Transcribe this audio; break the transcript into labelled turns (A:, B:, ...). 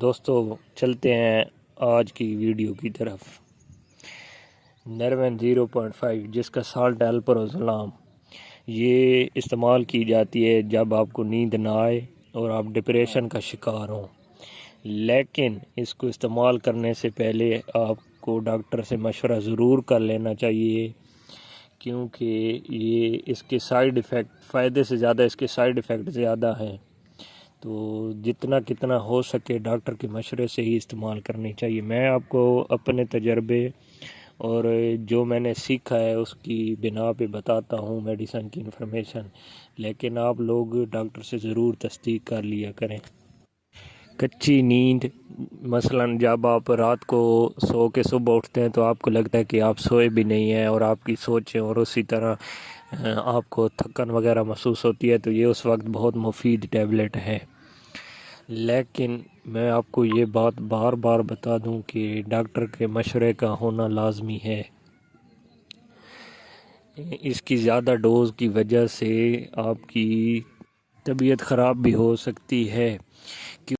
A: دوستو چلتے ہیں آج کی ویڈیو کی طرف۔ نرون 0.5 جس کا سالٹ الپروزولام یہ استعمال کی جاتی ہے جب آپ کو نیند نہ آئے اور آپ ڈپریشن کا شکار ہوں، لیکن اس کو استعمال کرنے سے پہلے آپ کو ڈاکٹر سے مشورہ ضرور کر لینا چاہیے، کیونکہ یہ اس کے سائیڈ ایفیکٹ فائدے سے زیادہ اس کے سائیڈ ایفیکٹ زیادہ ہیں، تو کتنا ہو سکے ڈاکٹر کے مشورے سے ہی استعمال کرنی چاہیے۔ میں آپ کو اپنے تجربے اور جو میں نے سیکھا ہے اس کی بنا پہ بتاتا ہوں میڈیسن کی انفارمیشن، لیکن آپ لوگ ڈاکٹر سے ضرور تصدیق کر لیا کریں۔ کچی نیند، مثلا جب آپ رات کو سو کے صبح اٹھتے ہیں تو آپ کو لگتا ہے کہ آپ سوئے بھی نہیں ہیں اور آپ کی سوچیں اور اسی طرح آپ کو تھکن وغیرہ محسوس ہوتی ہے، تو یہ اس وقت بہت مفید ٹیبلٹ ہے۔ لیکن میں آپ کو یہ بات بار بار بتا دوں کہ ڈاکٹر کے مشورے کا ہونا لازمی ہے۔ اس کی زیادہ ڈوز کی وجہ سے آپ کی طبیعت خراب بھی ہو سکتی ہے۔